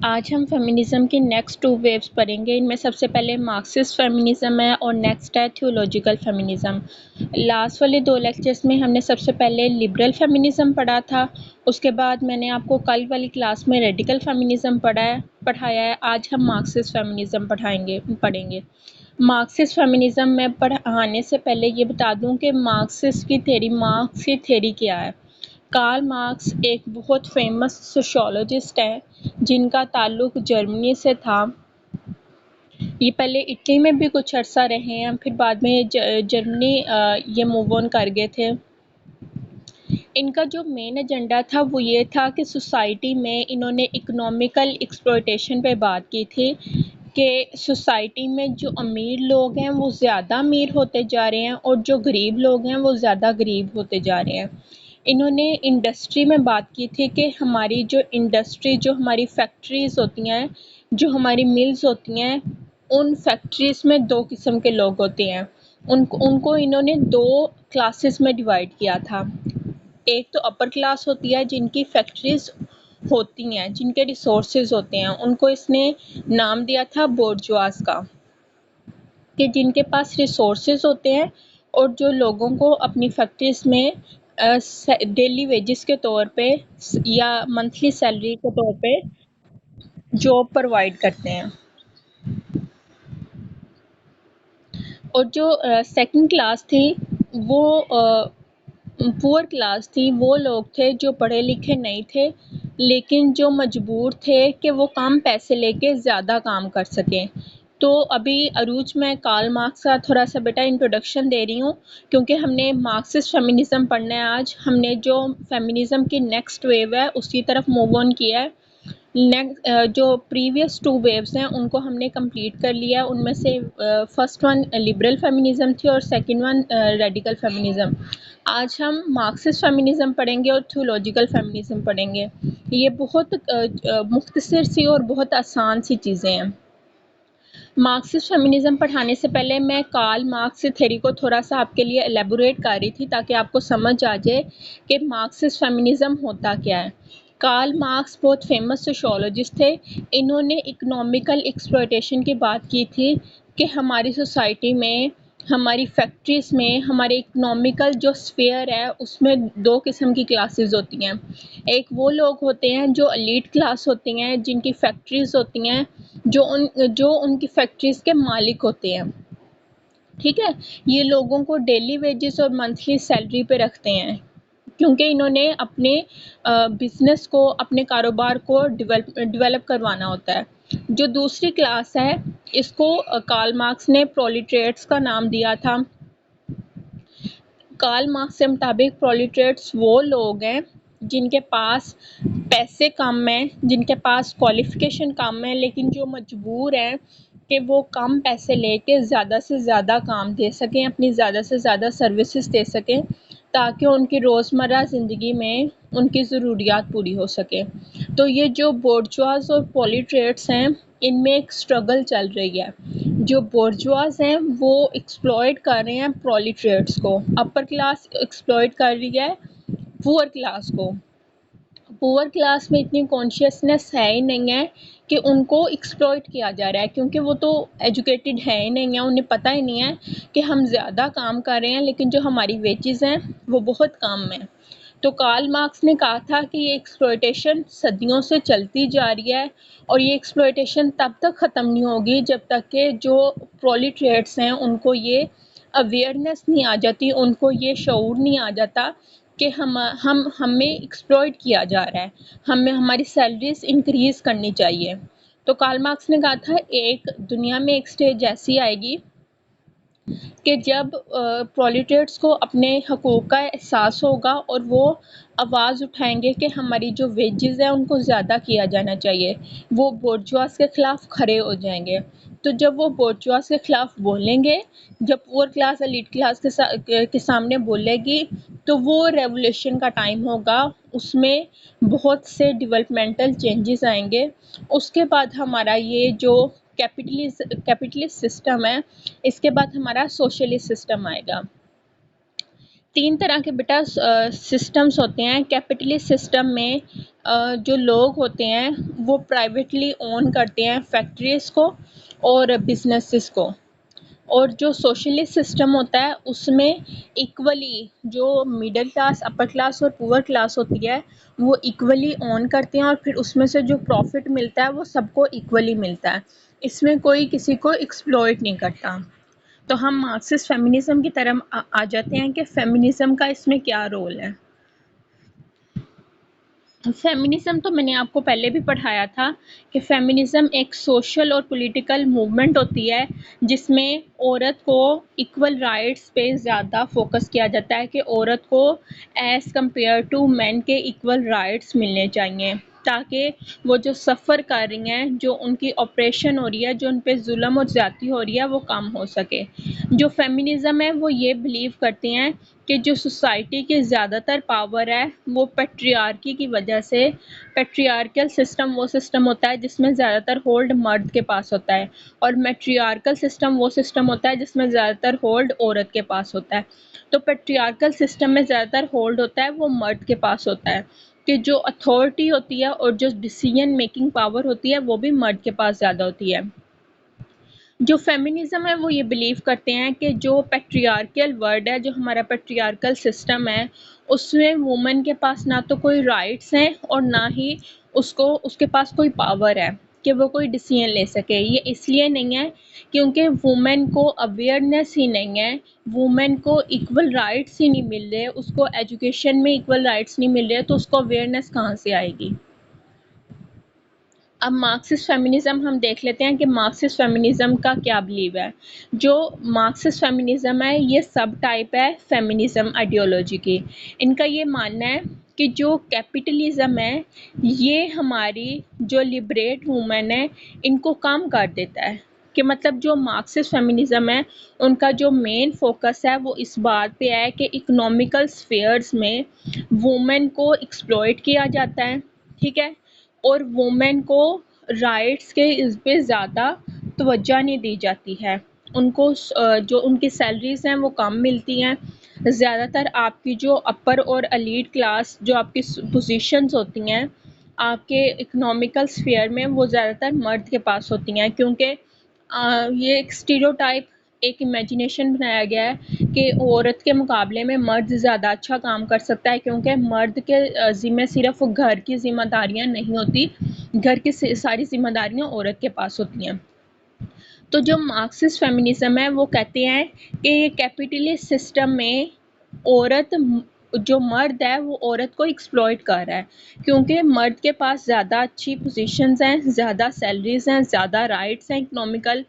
आज हम फेमिनिज़्म की नेक्स्ट 2 वेव्स पढ़ेंगे। इनमें सबसे पहले मार्क्सिस्ट फेमिनिज़्म है और नेक्स्ट है थियोलॉजिकल फेमिनिज़्म। लास्ट वाले 2 लेक्चर्स में हमने सबसे पहले लिबरल फेमिनिज़्म पढ़ा था, उसके बाद मैंने आपको कल वाली क्लास में रेडिकल फेमिनिज़्म पढ़ाया है। आज हम मार्क्सिस्ट फेमिनिज़्म पढ़ेंगे। मार्क्सिस्ट फेमिनिज़्म में पढ़ाने से पहले ये बता दूँ कि मार्क्स की थ्योरी क्या है। कार्ल मार्क्स एक बहुत फेमस सोशियोलॉजिस्ट हैं जिनका ताल्लुक जर्मनी से था। ये पहले इटली में भी कुछ अर्सा रहे हैं, फिर बाद में जर्मनी ये मूव ऑन कर गए थे। इनका जो मेन एजेंडा था वो ये था कि सोसाइटी में इन्होंने इकोनॉमिकल एक्सप्लॉयटेशन पे बात की थी कि सोसाइटी में जो अमीर लोग हैं वो ज़्यादा अमीर होते जा रहे हैं और जो गरीब लोग हैं वो ज़्यादा गरीब होते जा रहे हैं। इन्होंने इंडस्ट्री में बात की थी कि हमारी जो इंडस्ट्री, जो हमारी फैक्ट्रीज़ होती हैं, जो हमारी मिल्स होती हैं, उन फैक्ट्रीज़ में 2 किस्म के लोग होते हैं। उनको इन्होंने 2 क्लासेस में डिवाइड किया था। एक तो अपर क्लास होती है जिनकी फैक्ट्रीज़ होती हैं, जिनके रिसोर्सेज होते हैं, उनको इसने नाम दिया था बोर्जुआज का, कि जिनके पास रिसोर्सेज होते हैं और जो लोगों को अपनी फैक्ट्रीज में डेली वेजेस के तौर पे या मंथली सैलरी के तौर पे जॉब प्रोवाइड करते हैं। और जो सेकंड क्लास थी वो पुअर क्लास थी। वो लोग थे जो पढ़े लिखे नहीं थे लेकिन जो मजबूर थे कि वो कम पैसे लेके ज़्यादा काम कर सकें। तो अभी अरूज मैं कार्ल मार्क्स का थोड़ा सा बेटा इंट्रोडक्शन दे रही हूँ, क्योंकि हमने मार्क्सिस्ट फेमिनिज़्म पढ़ना है आज। हमने जो फेमिनिज़्म की नेक्स्ट वेव है उसकी तरफ मूव ऑन किया है। जो प्रीवियस 2 वेव्स हैं उनको हमने कंप्लीट कर लिया। उनमें से फर्स्ट वन लिबरल फेमिनिज़्म थी और सेकंड वन रेडिकल फेमिनिज़्म। आज हम मार्क्सिस्ट फेमिनिज़्म पढ़ेंगे और थियोलॉजिकल फेमिनिज़्म पढ़ेंगे। ये बहुत मुख्तसर सी और बहुत आसान सी चीज़ें हैं। मार्क्सिस्ट फेमिनिज़्म पढ़ाने से पहले मैं कार्ल मार्क्स की थ्योरी को थोड़ा सा आपके लिए एलेबोरेट कर रही थी ताकि आपको समझ आ जाए कि मार्क्सिस्ट फेमिनिज़्म होता क्या है। कार्ल मार्क्स बहुत फेमस सोशियोलॉजिस्ट थे। इन्होंने इकोनॉमिकल एक्सप्लॉयटेशन की बात की थी कि हमारी सोसाइटी में, हमारी फैक्ट्रीज़ में, हमारे इकोनॉमिकल जो स्फीयर है उसमें 2 किस्म की क्लासेस होती हैं। एक वो लोग होते हैं जो एलीट क्लास होती हैं, जिनकी फैक्ट्रीज़ होती हैं, जो उनकी फैक्ट्रीज़ के मालिक होते हैं। ठीक है, ये लोगों को डेली वेजेस और मंथली सैलरी पे रखते हैं क्योंकि इन्होंने अपने बिजनेस को, अपने कारोबार को डेवलप करवाना होता है। जो दूसरी क्लास है इसको कार्ल मार्क्स ने प्रोलिटेरियट्स का नाम दिया था। कार्ल मार्क्स के मुताबिक प्रोलिटेरियट्स वो लोग हैं जिनके पास पैसे कम हैं, जिनके पास क्वालिफिकेशन कम है, लेकिन जो मजबूर हैं कि वो कम पैसे लेके ज़्यादा से ज़्यादा काम दे सकें, अपनी ज़्यादा से ज़्यादा सर्विसेज दे सकें ताकि उनकी रोज़मर्रा ज़िंदगी में उनकी ज़रूरियात पूरी हो सके। तो ये जो बोर्जुआज और प्रोलिटेरियट्स हैं इनमें एक स्ट्रगल चल रही है। जो बोर्जुआज हैं वो एक्सप्लॉइट कर रहे हैं प्रोलिटेरियट्स को, अपर क्लास एक्सप्लॉइट कर रही है पुअर क्लास को। पुअर क्लास में इतनी कॉन्शियसनेस है ही नहीं है कि उनको एक्सप्लॉइट किया जा रहा है, क्योंकि वो तो एजुकेटेड है ही नहीं है, उन्हें पता ही नहीं है कि हम ज़्यादा काम कर रहे हैं लेकिन जो हमारी वेजेस हैं वो बहुत कम हैं। तो कार्ल मार्क्स ने कहा था कि ये एक्सप्लॉयटेशन सदियों से चलती जा रही है और ये एक्सप्लॉयटेशन तब तक ख़त्म नहीं होगी जब तक कि जो प्रोलिटेरियट्स हैं उनको ये अवेयरनेस नहीं आ जाती, उनको ये शऊर नहीं आ जाता कि हमें एक्सप्लॉइट किया जा रहा है, हमें हमारी सैलरीज इंक्रीज़ करनी चाहिए। तो कार्ल मार्क्स ने कहा था एक दुनिया में एक स्टेज ऐसी आएगी कि जब प्रोलिटेरियट्स को अपने हकूक़ का एहसास होगा और वो आवाज़ उठाएंगे कि हमारी जो वेजेस हैं उनको ज़्यादा किया जाना चाहिए। वो बोर्जुआस के ख़िलाफ़ खड़े हो जाएंगे। तो जब वो बोर्जुआस के ख़िलाफ़ बोलेंगे, जब पुअर क्लास एलीट क्लास के सामने बोलेगी, तो वो रेवोल्यूशन का टाइम होगा। उसमें बहुत से डेवलपमेंटल चेंजेस आएंगे। उसके बाद हमारा ये जो कैपिटलिस्ट सिस्टम है, इसके बाद हमारा सोशलिस्ट सिस्टम आएगा। तीन तरह के बेटा सिस्टम्स होते हैं। कैपिटलिस्ट सिस्टम में जो लोग होते हैं वो प्राइवेटली ओन करते हैं फैक्ट्रीज को और बिजनेसेस को, और जो सोशलिस्ट सिस्टम होता है उसमें इक्वली जो मिडिल क्लास, अपर क्लास और पुअर क्लास होती है वो इक्वली ओन करते हैं, और फिर उसमें से जो प्रॉफिट मिलता है वो सबको इक्वली मिलता है। इसमें कोई किसी को एक्सप्लॉइट नहीं करता। तो हम मार्क्सिस्ट फेमिनिज्म की तरफ आ जाते हैं कि फेमिनिज्म का इसमें क्या रोल है। फेमिनिज्म तो मैंने आपको पहले भी पढ़ाया था कि फेमिनिज्म एक सोशल और पॉलिटिकल मूवमेंट होती है जिसमें औरत को इक्वल राइट्स पे ज़्यादा फोकस किया जाता है कि औरत को एज़ कंपेयर टू मैन के इक्वल राइट्स मिलने चाहिए, ताकि वो जो सफ़र कर रही हैं, जो उनकी ऑपरेशन हो रही है, जो उन पे जुल्म और ज़्यादती हो रही है वो कम हो सके। जो फेमिनिज्म है वो ये बिलीव करती हैं कि जो सोसाइटी की ज़्यादातर पावर है वो पैट्रियार्की की वजह से, पैट्रियार्कल सिस्टम वो सिस्टम होता है जिसमें ज़्यादातर होल्ड मर्द के पास होता है, और मैट्रियार्कल सिस्टम वो सिस्टम होता है जिसमें ज़्यादातर होल्ड औरत के पास होता है। तो पैट्रियार्कल सिस्टम में ज़्यादातर होल्ड होता है वो मर्द के पास होता है, कि जो अथॉरिटी होती है और जो डिसीजन मेकिंग पावर होती है वो भी मर्द के पास ज़्यादा होती है। जो फेमिनिज्म है वो ये बिलीव करते हैं कि जो पैट्रियार्कल वर्ड है, जो हमारा पैट्रियार्कल सिस्टम है, उसमें वुमेन के पास ना तो कोई राइट्स हैं और ना ही उसके पास कोई पावर है कि वो कोई डिसीजन ले सके। ये इसलिए नहीं है क्योंकि वुमेन को अवेयरनेस ही नहीं है, वुमेन को इक्वल राइट्स ही नहीं मिल रहे, उसको एजुकेशन में इक्वल राइट्स नहीं मिल रहे, तो उसको अवेयरनेस कहाँ से आएगी। अब मार्क्सिस्ट फेमिनिज्म हम देख लेते हैं कि मार्क्सिस्ट फेमिनिज्म का क्या बिलीव है। जो मार्क्सिस्ट फेमिनिज्म है ये सब टाइप है फेमिनिज्म आइडियोलॉजी की। इनका ये मानना है कि जो कैपिटलिज्म है ये हमारी जो लिबरेट वुमेन है इनको कम कर देता है, कि मतलब जो मार्क्सिस्ट फेमिनिज्म है उनका जो मेन फोकस है वो इस बात पे है कि इकोनॉमिकल स्फेयर्स में वुमेन को एक्सप्लॉइट किया जाता है, ठीक है, और वुमेन को राइट्स के इस पे ज़्यादा तवज्जो नहीं दी जाती है। उनको जो उनकी सैलरीज हैं वो कम मिलती हैं। ज़्यादातर आपकी जो अपर और एलीट क्लास जो आपकी पोजीशंस होती हैं आपके इकोनॉमिकल स्फीयर में वो ज़्यादातर मर्द के पास होती हैं, क्योंकि ये एक स्टीरियोटाइप, एक इमेजिनेशन बनाया गया है कि औरत के मुकाबले में मर्द ज़्यादा अच्छा काम कर सकता है, क्योंकि मर्द के ज़िम्मे सिर्फ घर की ज़िम्मेदारियाँ नहीं होती, घर की सारी ज़िम्मेदारियाँ औरत के पास होती हैं। तो जो मार्क्सिस्ट फेमिनिज्म है वो कहते हैं कि ये कैपिटलिस्ट सिस्टम में औरत, जो मर्द है वो औरत को एक्सप्लॉइट कर रहा है, क्योंकि मर्द के पास ज़्यादा अच्छी पोजीशंस हैं, ज़्यादा सैलरीज हैं, ज़्यादा राइट्स हैं इकोनॉमिकल,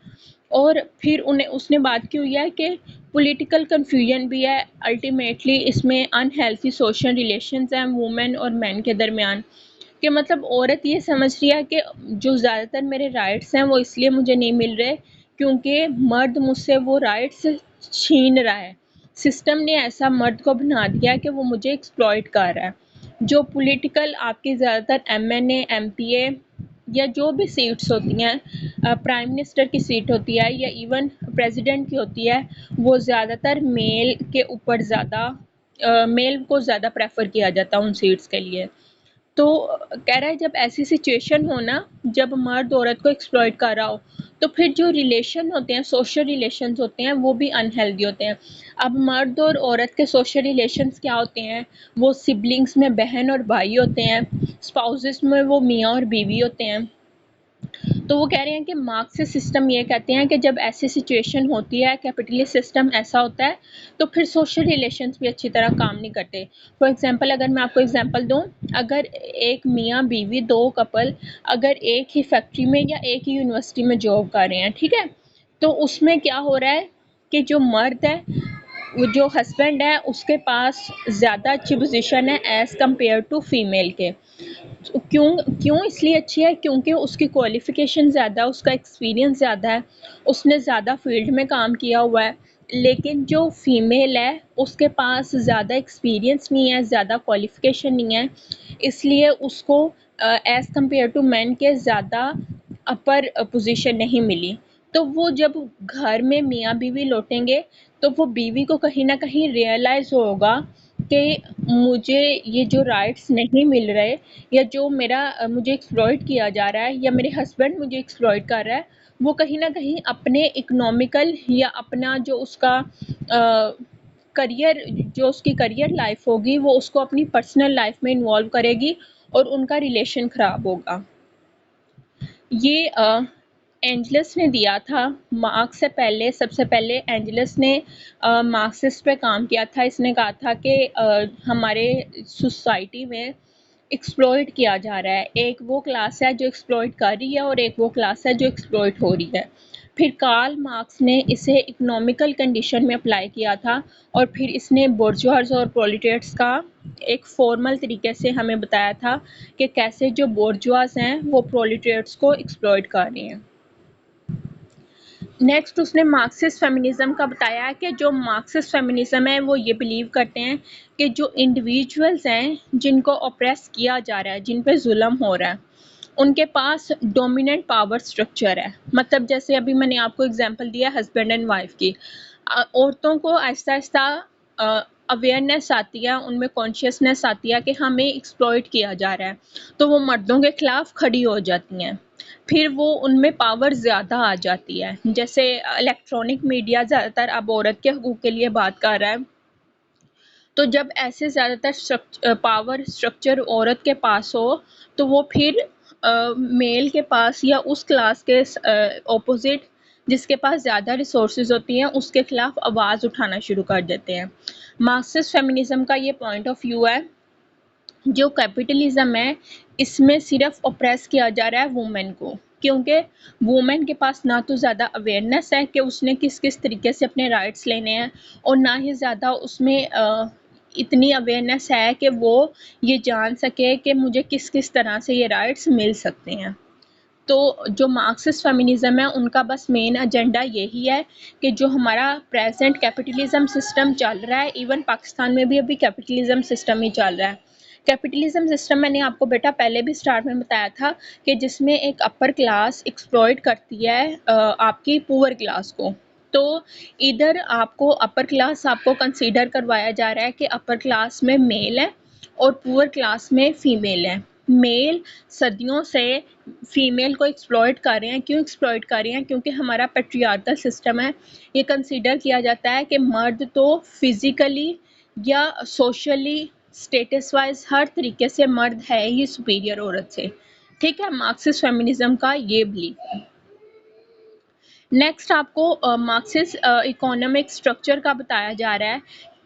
और फिर उन्हें उसने बात की हुई है कि पॉलिटिकल कन्फ्यूजन भी है। अल्टीमेटली इसमें अनहेल्थी सोशल रिलेशंस हैं वुमेन और मैन के दरमियान, कि मतलब औरत ये समझ रही है कि जो ज़्यादातर मेरे राइट्स हैं वो इसलिए मुझे नहीं मिल रहे क्योंकि मर्द मुझसे वो राइट्स छीन रहा है। सिस्टम ने ऐसा मर्द को बना दिया कि वो मुझे एक्सप्लॉइट कर रहा है। जो पॉलिटिकल आपकी ज़्यादातर एमएनए, एमपीए या जो भी सीट्स होती हैं, प्राइम मिनिस्टर की सीट होती है या इवन प्रेसिडेंट की होती है, वो ज़्यादातर मेल के ऊपर ज़्यादा, मेल को ज़्यादा प्रेफर किया जाता है उन सीट्स के लिए। तो कह रहा है जब ऐसी सिचुएशन हो ना, जब मर्द औरत को एक्सप्लॉइट कर रहा हो, तो फिर जो रिलेशन होते हैं, सोशल रिलेशंस होते हैं, वो भी अनहेल्दी होते हैं। अब मर्द और औरत के सोशल रिलेशंस क्या होते हैं, वो सिबलिंग्स में बहन और भाई होते हैं, स्पाउसेस में वो मियाँ और बीवी होते हैं। तो वो कह रहे हैं कि मार्क्सिस्ट सिस्टम ये कहते हैं कि जब ऐसी सिचुएशन होती है, कैपिटलिस्ट सिस्टम ऐसा होता है, तो फिर सोशल रिलेशंस भी अच्छी तरह काम नहीं करते। फॉर एग्जांपल अगर मैं आपको एग्जांपल दूं, अगर एक मियाँ बीवी, दो कपल अगर एक ही फैक्ट्री में या एक ही यूनिवर्सिटी में जॉब कर रहे हैं, ठीक है, तो उसमें क्या हो रहा है कि जो मर्द है, वो जो हस्बैंड है, उसके पास ज़्यादा अच्छी पोजीशन है एज़ कम्पेयर टू फीमेल के। क्यों क्यों इसलिए अच्छी है, क्योंकि उसकी क्वालिफ़िकेशन ज़्यादा, उसका एक्सपीरियंस ज़्यादा है, उसने ज़्यादा फील्ड में काम किया हुआ है। लेकिन जो फीमेल है उसके पास ज़्यादा एक्सपीरियंस नहीं है, ज़्यादा क्वालिफ़िकेशन नहीं है, इसलिए उसको एज़ कम्पेयर टू मैन के ज़्यादा अपर पोजीशन नहीं मिली। तो वो जब घर में मियाँ बीवी लौटेंगे तो वो बीवी को कहीं ना कहीं रियलाइज होगा कि मुझे ये जो राइट्स नहीं मिल रहे, या जो मुझे एक्सप्लॉइट किया जा रहा है, या मेरे हस्बैंड मुझे एक्सप्लॉइट कर रहा है, वो कहीं ना कहीं अपने इकोनॉमिकल या अपना जो उसका करियर, जो उसकी करियर लाइफ होगी, वो उसको अपनी पर्सनल लाइफ में इन्वॉल्व करेगी और उनका रिलेशन ख़राब होगा। ये एंजलस ने दिया था। मार्क्स से पहले, सबसे पहले एंजलस ने मार्क्सिस्ट पे काम किया था। इसने कहा था कि हमारे सोसाइटी में एक्सप्लॉइट किया जा रहा है। एक वो क्लास है जो एक्सप्लॉइट कर रही है और एक वो क्लास है जो एक्सप्लॉइट हो रही है। फिर कार्ल मार्क्स ने इसे इकोनॉमिकल कंडीशन में अप्लाई किया था और फिर इसने बोर्जुआज और प्रोलेटारिएट्स का एक फॉर्मल तरीके से हमें बताया था कि कैसे जो बोर्जुआज हैं वो प्रोलेटारिएट्स को एक्सप्लॉइट कर रहे हैं। नेक्स्ट उसने मार्क्सिस्ट फेमिनिज्म का बताया है कि जो मार्क्सिस्ट फेमिनिज्म है वो ये बिलीव करते हैं कि जो इंडिविजुअल्स हैं जिनको ऑप्रेस किया जा रहा है, जिन पे जुल्म हो रहा है, उनके पास डोमिनेंट पावर स्ट्रक्चर है। मतलब जैसे अभी मैंने आपको एग्जांपल दिया हस्बैंड एंड वाइफ की। औरतों को आहिस्ता आहिस्ता अवेयरनेस आती है, उनमें कॉन्शियसनेस आती है कि हमें एक्सप्लॉइट किया जा रहा है, तो वो मर्दों के खिलाफ खड़ी हो जाती हैं। फिर वो उनमें पावर ज़्यादा आ जाती है। जैसे इलेक्ट्रॉनिक मीडिया ज़्यादातर अब औरत के हकूक़ के लिए बात कर रहा है, तो जब ऐसे ज़्यादातर पावर स्ट्रक्चर औरत के पास हो, तो वो फिर मेल के पास या उस क्लास के ऑपोजिट जिसके पास ज़्यादा रिसोर्सेज होती हैं उसके खिलाफ आवाज़ उठाना शुरू कर देते हैं। मार्क्सिस्ट फेमिनिज्म का ये पॉइंट ऑफ व्यू है। जो कैपिटलिज्म है इसमें सिर्फ ऑप्रेस किया जा रहा है वुमेन को, क्योंकि वुमेन के पास ना तो ज़्यादा अवेयरनेस है कि उसने किस किस तरीके से अपने राइट्स लेने हैं, और ना ही ज़्यादा उसमें इतनी अवेयरनेस है कि वो ये जान सके कि मुझे किस किस तरह से ये राइट्स मिल सकते हैं। तो जो मार्क्सिस्ट फेमिनिज्म है उनका बस मेन एजेंडा यही है कि जो हमारा प्रेजेंट कैपिटलिज्म सिस्टम चल रहा है, इवन पाकिस्तान में भी अभी कैपिटलिज्म सिस्टम ही चल रहा है। कैपिटलिज्म सिस्टम मैंने आपको बेटा पहले भी स्टार्ट में बताया था कि जिसमें एक अपर क्लास एक्सप्लॉइट करती है आपकी पुअर क्लास को। तो इधर आपको अपर क्लास आपको कंसीडर करवाया जा रहा है कि अपर क्लास में मेल है और पुअर क्लास में फीमेल है। मेल सदियों से फीमेल को एक्सप्लॉइट कर रहे हैं। क्यों एक्सप्लॉइट कर रहे हैं? क्योंकि हमारा पैट्रियार्कल सिस्टम है। ये कंसीडर किया जाता है कि मर्द तो फिज़िकली या सोशली स्टेटस वाइज हर तरीके से मर्द है ही सुपीरियर औरत से। ठीक है, मार्क्सिस्ट फेमिनिज्म का ये बिलीफ है। नेक्स्ट आपको मार्क्सिस्ट इकोनॉमिक स्ट्रक्चर का बताया जा रहा है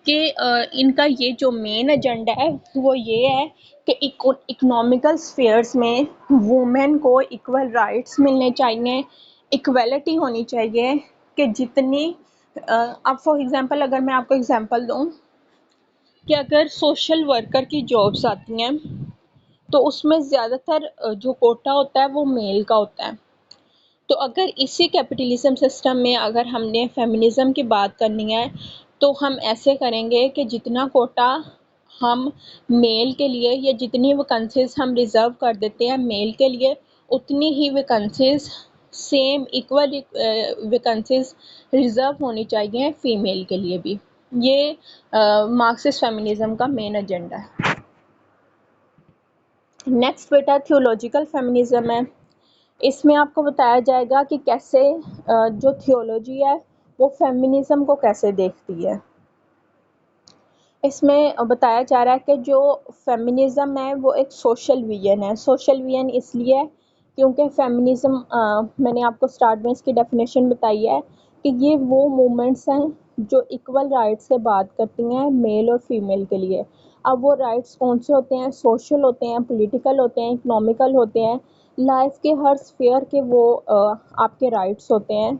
कि इनका ये जो मेन एजेंडा है वो ये है कि इकोनॉमिकल स्फेयर्स में वुमेन को इक्वल राइट्स मिलने चाहिए, इक्वलिटी होनी चाहिए कि जितनी अब फॉर एग्जांपल अगर मैं आपको एग्जांपल दूं कि अगर सोशल वर्कर की जॉब्स आती हैं तो उसमें ज़्यादातर जो कोटा होता है वो मेल का होता है। तो अगर इसी कैपिटलिज्म सिस्टम में अगर हमने फेमिनिज्म की बात करनी है तो हम ऐसे करेंगे कि जितना कोटा हम मेल के लिए या जितनी वैकेंसीज हम रिज़र्व कर देते हैं मेल के लिए, उतनी ही vacancies same equal vacancies reserve होनी चाहिए फ़ीमेल के लिए भी। ये मार्क्सिस्ट फेमिनिज्म का मेन एजेंडा है। नेक्स्ट बेटा थियोलॉजिकल फेमिनिज्म है। इसमें आपको बताया जाएगा कि कैसे जो थियोलॉजी है वो फेमिनिज्म को कैसे देखती है। इसमें बताया जा रहा है कि जो फेमिनिज्म है वो एक सोशल विजन है। सोशल विजन इसलिए क्योंकि फेमिनिज्म मैंने आपको स्टार्ट में इसकी डेफिनेशन बताई है कि ये वो मूवमेंट्स हैं जो इक्वल राइट्स से बात करती हैं मेल और फीमेल के लिए। अब वो राइट्स कौन से होते हैं? सोशल होते हैं, पॉलिटिकल होते हैं, इकोनॉमिकल होते हैं, लाइफ के हर स्फेयर के वो आपके राइट्स होते हैं।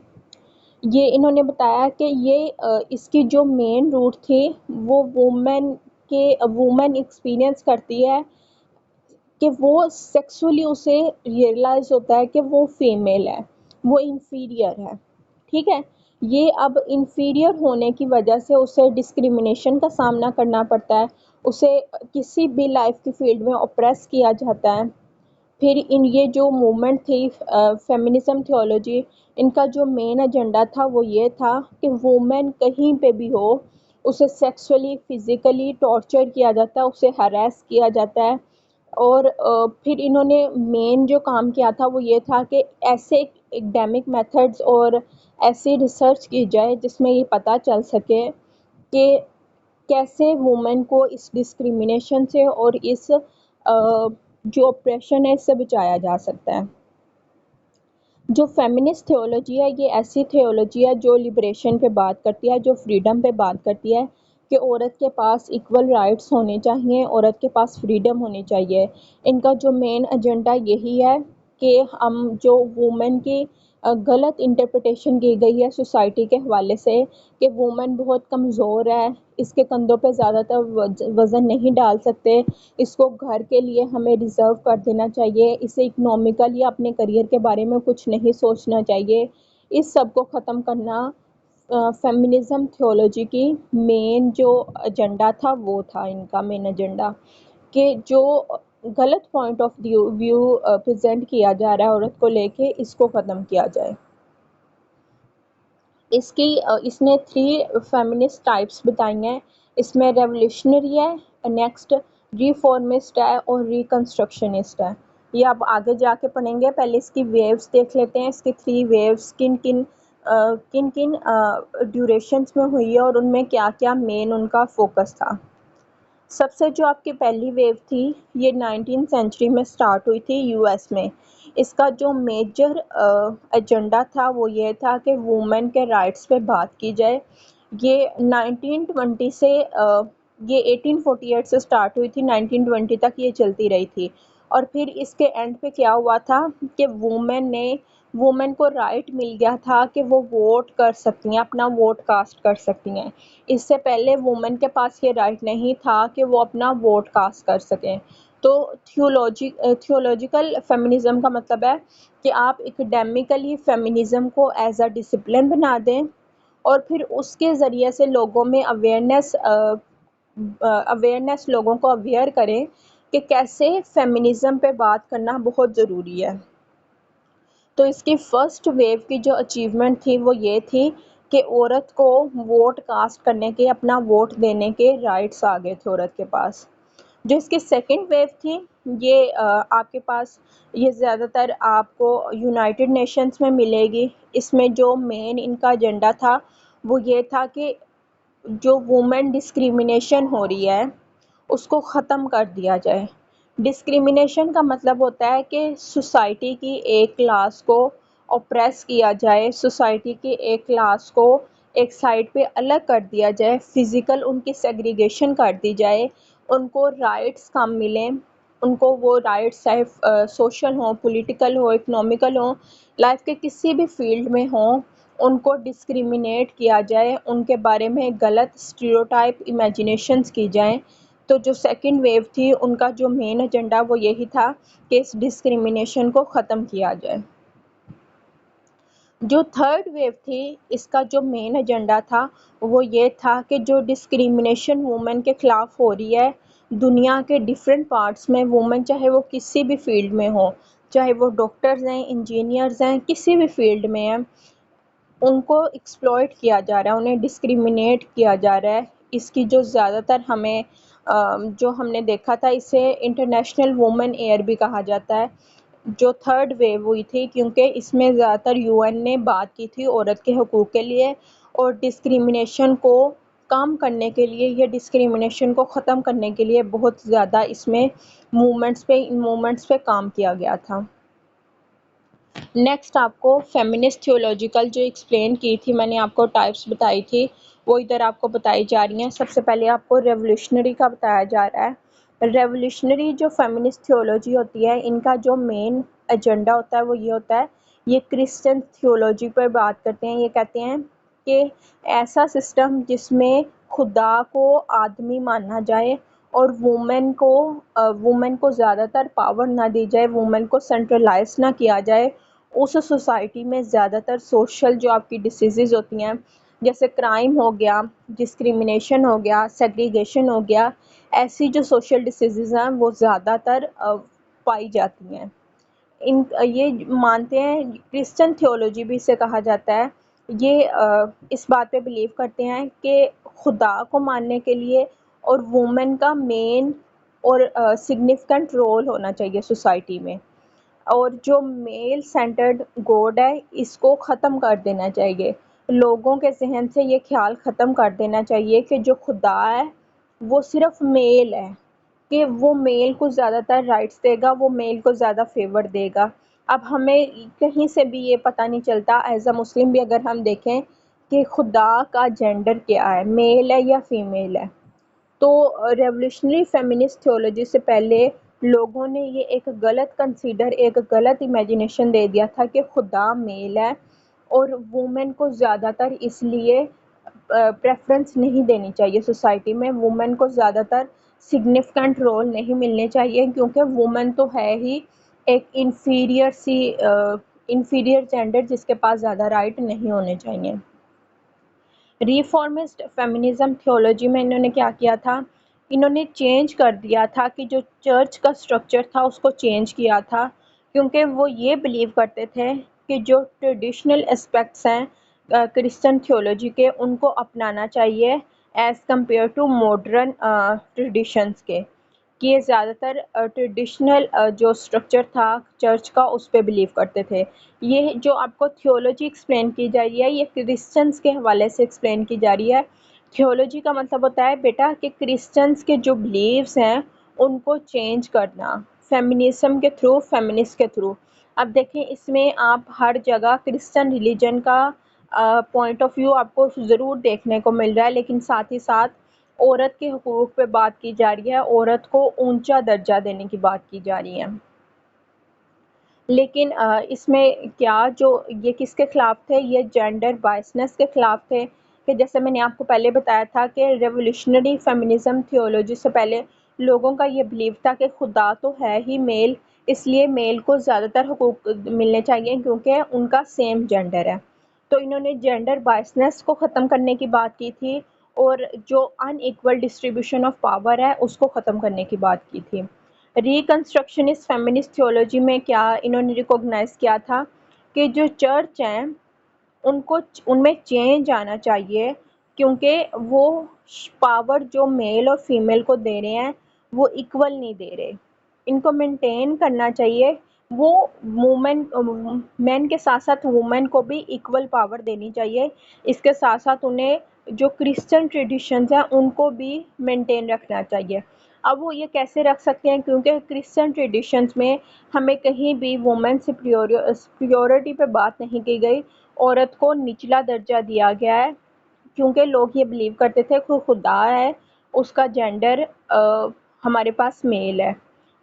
ये इन्होंने बताया कि ये इसकी जो मेन रूट थी वो वुमेन एक्सपीरियंस करती है कि वो सेक्सुअली उसे रियलाइज़ होता है कि वो फीमेल है, वो इन्फीरियर है। ठीक है, ये अब इन्फीरियर होने की वजह से उसे डिस्क्रिमिनेशन का सामना करना पड़ता है, उसे किसी भी लाइफ की फील्ड में ऑप्रेस किया जाता है। फिर इन ये जो मूवमेंट थी फेमिनिज्म थियोलॉजी, इनका जो मेन एजेंडा था वो ये था कि वुमेन कहीं पे भी हो, उसे सेक्सुअली फिजिकली टॉर्चर किया जाता है, उसे हरास किया जाता है। और फिर इन्होंने मेन जो काम किया था वो ये था कि ऐसे एकेडमिक मेथड्स और ऐसी रिसर्च की जाए जिसमें ये पता चल सके कि कैसे वुमेन को इस डिस्क्रिमिनेशन से और इस जो ऑपरेशन है इससे बचाया जा सकता है। जो फेमिनिस्ट थियोलॉजी है ये ऐसी थियोलॉजी है जो लिबरेशन पे बात करती है, जो फ्रीडम पे बात करती है कि औरत के पास इक्वल राइट्स होने चाहिए, औरत के पास फ्रीडम होनी चाहिए। इनका जो मेन एजेंडा यही है कि हम जो वुमेन की गलत इंटरप्रिटेशन की गई है सोसाइटी के हवाले से कि वुमेन बहुत कमज़ोर है, इसके कंधों पे ज़्यादातर वज़न नहीं डाल सकते, इसको घर के लिए हमें रिज़र्व कर देना चाहिए, इसे इकोनॉमिकली अपने करियर के बारे में कुछ नहीं सोचना चाहिए। इस सब को ख़त्म करना फेमिनिज़्म थियोलॉजी की मेन जो एजेंडा था वो था इनका मेन एजेंडा, कि जो गलत पॉइंट ऑफ व्यू प्रेजेंट किया जा रहा है औरत को लेके, इसको ख़त्म किया जाए। इसने 3 फेमिनिस्ट टाइप्स बताई हैं। इसमें रेवोल्यूशनरी है, नेक्स्ट रिफॉर्मिस्ट है और रिकंस्ट्रक्शनिस्ट है। ये आप आगे जाके पढ़ेंगे, पहले इसकी वेव्स देख लेते हैं। इसकी 3 वेव्स किन किन ड्यूरेशंस में हुई है और उनमें क्या क्या मेन उनका फोकस था। सबसे जो आपकी पहली वेव थी ये 19th सेंचुरी में स्टार्ट हुई थी यूएस में। इसका जो मेजर एजेंडा था वो ये था कि वुमेन के राइट्स पे बात की जाए। ये 1920 से ये 1848 से स्टार्ट हुई थी, 1920 तक ये चलती रही थी। और फिर इसके एंड पे क्या हुआ था कि वुमेन को राइट मिल गया था कि वो वोट कर सकती हैं, अपना वोट कास्ट कर सकती हैं। इससे पहले वुमेन के पास ये राइट नहीं था कि वो अपना वोट कास्ट कर सकें। तो थियोलॉजिकल फेमिनिज्म का मतलब है कि आप एकेडमिकली फेमिनिज्म को एज अ डिसिप्लिन बना दें और फिर उसके ज़रिए से लोगों में अवेयरनेस लोगों को अवेयर करें कि कैसे फेमिनिज्म पे बात करना बहुत ज़रूरी है। तो इसकी फर्स्ट वेव की जो अचीवमेंट थी वो ये थी कि औरत को वोट कास्ट करने के, अपना वोट देने के राइट्स आ गए थे औरत के पास। जो इसकी सेकंड वेव थी ये आपके पास, ये ज़्यादातर आपको यूनाइटेड नेशंस में मिलेगी। इसमें जो मेन इनका एजेंडा था वो ये था कि जो वुमेन डिस्क्रिमिनेशन हो रही है उसको ख़त्म कर दिया जाए। डिस्क्रिमिनेशन का मतलब होता है कि सोसाइटी की एक क्लास को ऑप्रेस किया जाए, सोसाइटी की एक क्लास को एक साइड पे अलग कर दिया जाए, फिज़िकल उनकी सेग्रीगेशन कर दी जाए, उनको राइट्स कम मिलें, उनको वो राइट्स चाहे सोशल हों, पॉलिटिकल हो, इकोनॉमिकल हो, लाइफ के किसी भी फील्ड में हों, उनको डिस्क्रिमिनेट किया जाए, उनके बारे में गलत स्टीरियोटाइप इमेजिनेशंस की जाएँ। तो जो सेकंड वेव थी उनका जो मेन एजेंडा वो यही था कि इस डिस्क्रिमिनेशन को ख़त्म किया जाए। जो थर्ड वेव थी इसका जो मेन एजेंडा था वो ये था कि जो डिस्क्रिमिनेशन वुमेन के ख़िलाफ़ हो रही है दुनिया के डिफरेंट पार्ट्स में, वुमेन चाहे वो किसी भी फील्ड में हो, चाहे वो डॉक्टर्स हैं, इंजीनियर्स हैं, किसी भी फील्ड में हैं, उनको एक्सप्लॉइट किया जा रहा है, उन्हें डिस्क्रिमिनेट किया जा रहा है। इसकी जो ज़्यादातर हमें जो हमने देखा था इसे इंटरनेशनल वुमेन ईयर भी कहा जाता है, जो थर्ड वेव हुई थी, क्योंकि इसमें ज़्यादातर यूएन ने बात की थी औरत के हकूक़ के लिए और डिस्क्रिमिनेशन को कम करने के लिए, या डिस्क्रिमिनेशन को ख़त्म करने के लिए बहुत ज़्यादा इसमें इन मूवमेंट्स पे काम किया गया था। नेक्स्ट आपको फेमिनिस्ट थियोलॉजिकल जो एक्सप्लेन की थी मैंने, आपको टाइप्स बताई थी वो इधर आपको बताई जा रही हैं। सबसे पहले आपको रेवोल्यूशनरी का बताया जा रहा है। रेवोल्यूशनरी जो फेमिनिस्ट थियोलॉजी होती है इनका जो मेन एजेंडा होता है वो ये होता है, ये क्रिश्चियन थियोलॉजी पर बात करते हैं। ये कहते हैं कि ऐसा सिस्टम जिसमें खुदा को आदमी माना जाए और वुमेन को ज़्यादातर पावर ना दी जाए, वुमेन को सेंट्रलाइज ना किया जाए, उस सोसाइटी में ज़्यादातर सोशल जो आपकी डिसीज़ेज़ होती हैं जैसे क्राइम हो गया, डिस्क्रिमिनेशन हो गया, सेग्रीगेशन हो गया, ऐसी जो सोशल डिसीज़ेज़ हैं वो ज़्यादातर पाई जाती हैं। ये मानते हैं, क्रिश्चियन थियोलॉजी भी इसे कहा जाता है। ये इस बात पे बिलीव करते हैं कि खुदा को मानने के लिए और वुमेन का मेन और सिग्निफिकेंट रोल होना चाहिए सोसाइटी में, और जो मेल सेंटर्ड गॉड है इसको ख़त्म कर देना चाहिए। लोगों के जहन से ये ख्याल ख़त्म कर देना चाहिए कि जो खुदा है वो सिर्फ मेल है, कि वो मेल को ज़्यादातर राइट्स देगा, वो मेल को ज़्यादा फेवर देगा। अब हमें कहीं से भी ये पता नहीं चलता, एज अ मुस्लिम भी अगर हम देखें कि खुदा का जेंडर क्या है, मेल है या फीमेल है। तो रेवोल्यूशनरी फेमिनिस्ट थियोलॉजी से पहले लोगों ने ये एक गलत इमेजिनेशन दे दिया था कि खुदा मेल है, और वुमेन को ज़्यादातर इसलिए प्रेफरेंस नहीं देनी चाहिए सोसाइटी में, वुमेन को ज़्यादातर सिग्निफिकेंट रोल नहीं मिलने चाहिए, क्योंकि वुमेन तो है ही एक इंफीरियर जेंडर जिसके पास ज़्यादा राइट नहीं होने चाहिए। रिफॉर्मिस्ट फेमिनिज्म थियोलॉजी में इन्होंने क्या किया था, इन्होंने चेंज कर दिया था कि जो चर्च का स्ट्रक्चर था उसको चेंज किया था, क्योंकि वो ये बिलीव करते थे कि जो ट्रेडिशनल एस्पेक्ट्स हैं क्रिश्चियन थियोलॉजी के उनको अपनाना चाहिए as compare to modern traditions के, कि ये ज़्यादातर ट्रेडिशनल जो स्ट्रक्चर था चर्च का उस पे बिलीव करते थे। ये जो आपको थियोलॉजी एक्सप्लेन की जा रही है ये क्रिश्चियंस के हवाले से एक्सप्लेन की जा रही है। थियोलॉजी का मतलब होता है बेटा कि क्रिश्चियंस के जो बिलीव्स हैं उनको चेंज करना, फेमिनिज्म के थ्रू, फेमिनिस्ट के थ्रू। अब देखें इसमें आप हर जगह क्रिश्चियन रिलीजन का पॉइंट ऑफ व्यू आपको ज़रूर देखने को मिल रहा है, लेकिन साथ ही साथ औरत के हुकूक पे बात की जा रही है, औरत को ऊंचा दर्जा देने की बात की जा रही है। लेकिन इसमें क्या जो ये किसके खिलाफ थे, ये जेंडर बायसनेस के खिलाफ थे, कि जैसे मैंने आपको पहले बताया था कि रेवोल्यूशनरी फेमिनिज्म थियोलॉजी से पहले लोगों का ये बिलीव था कि खुदा तो है ही मेल, इसलिए मेल को ज़्यादातर हुकूक मिलने चाहिए क्योंकि उनका सेम जेंडर है। तो इन्होंने जेंडर बायसनेस को ख़त्म करने की बात की थी, और जो अनइक्वल डिस्ट्रीब्यूशन ऑफ पावर है उसको ख़त्म करने की बात की थी। रिकंस्ट्रक्शनिस्ट फेमिनिस्ट थियोलॉजी में क्या इन्होंने रिकॉग्नाइज किया था कि जो चर्च हैं उनको उनमें चेंज आना चाहिए, क्योंकि वो पावर जो मेल और फीमेल को दे रहे हैं वो इक्वल नहीं दे रहे, इनको मेंटेन करना चाहिए। वो वुमेन मेन के साथ साथ वुमेन को भी इक्वल पावर देनी चाहिए, इसके साथ साथ उन्हें जो क्रिश्चियन ट्रेडिशंस हैं उनको भी मेंटेन रखना चाहिए। अब वो ये कैसे रख सकते हैं, क्योंकि क्रिश्चियन ट्रेडिशंस में हमें कहीं भी वुमेन सुपीरियरिटी पे बात नहीं की गई, औरत को निचला दर्जा दिया गया है, क्योंकि लोग ये बिलीव करते थे कि खुदा है, उसका जेंडर हमारे पास मेल है।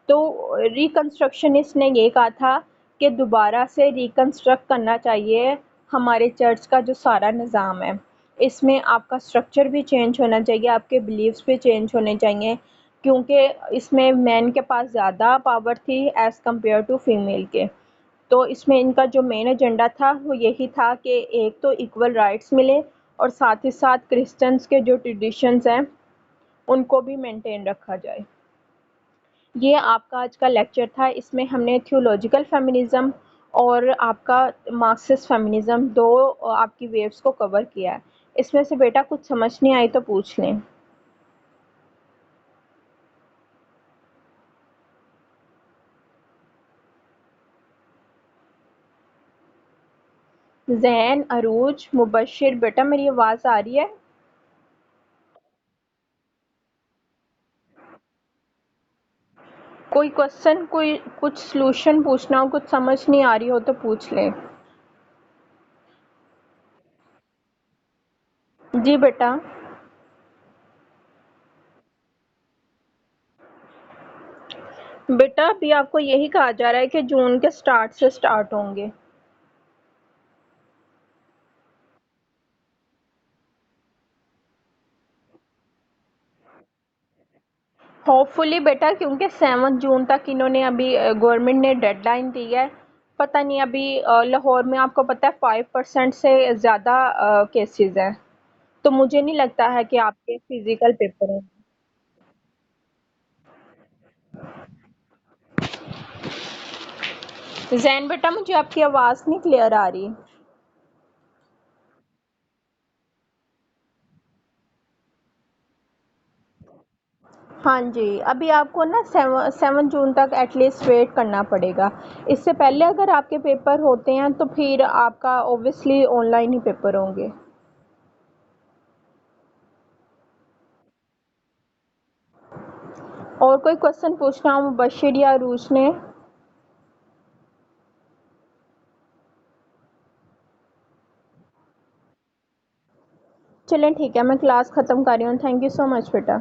तो रिकंस्ट्रक्शनिस्ट ने ये कहा था कि दोबारा से रिकंस्ट्रक्ट करना चाहिए हमारे चर्च का जो सारा निज़ाम है, इसमें आपका स्ट्रक्चर भी चेंज होना चाहिए, आपके बिलीव्स भी चेंज होने चाहिए, क्योंकि इसमें मैन के पास ज़्यादा पावर थी एज़ कंपेयर टू फीमेल के। तो इसमें इनका जो मेन एजेंडा था वो यही था कि एक तो इक्वल राइट्स मिले, और साथ ही साथ क्रिश्चियंस के जो ट्रेडिशंस हैं उनको भी मेंटेन रखा जाए। ये आपका आज का लेक्चर था, इसमें हमने थियोलॉजिकल फेमिनिज्म और आपका मार्क्सिस्ट फेमिनिज्म दो आपकी वेव्स को कवर किया है। इसमें से बेटा कुछ समझ नहीं आई तो पूछ लें। जैन, अरूज, मुबशिर, बेटा मेरी आवाज़ आ रही है? कोई क्वेश्चन, कोई कुछ सॉल्यूशन पूछना हो, कुछ समझ नहीं आ रही हो तो पूछ लें। जी बेटा। बेटा अभी आपको यही कहा जा रहा है कि जून के स्टार्ट से स्टार्ट होंगे। होपफुली बेटा, क्योंकि 7 जून तक इन्होंने अभी गवर्नमेंट ने डेडलाइन दी है। पता नहीं अभी लाहौर में आपको पता है 5% से ज़्यादा केसेस हैं, तो मुझे नहीं लगता है कि आपके फिजिकल पेपर हैं। जैन बेटा, मुझे आपकी आवाज़ नहीं क्लियर आ रही। हाँ जी, अभी आपको ना 7 जून तक एटलीस्ट वेट करना पड़ेगा। इससे पहले अगर आपके पेपर होते हैं तो फिर आपका ऑब्वियसली ऑनलाइन ही पेपर होंगे। और कोई क्वेश्चन पूछना हो मुबशिर या अरूज ने? चलें ठीक है, मैं क्लास ख़त्म कर रही हूँ। थैंक यू सो मच बेटा।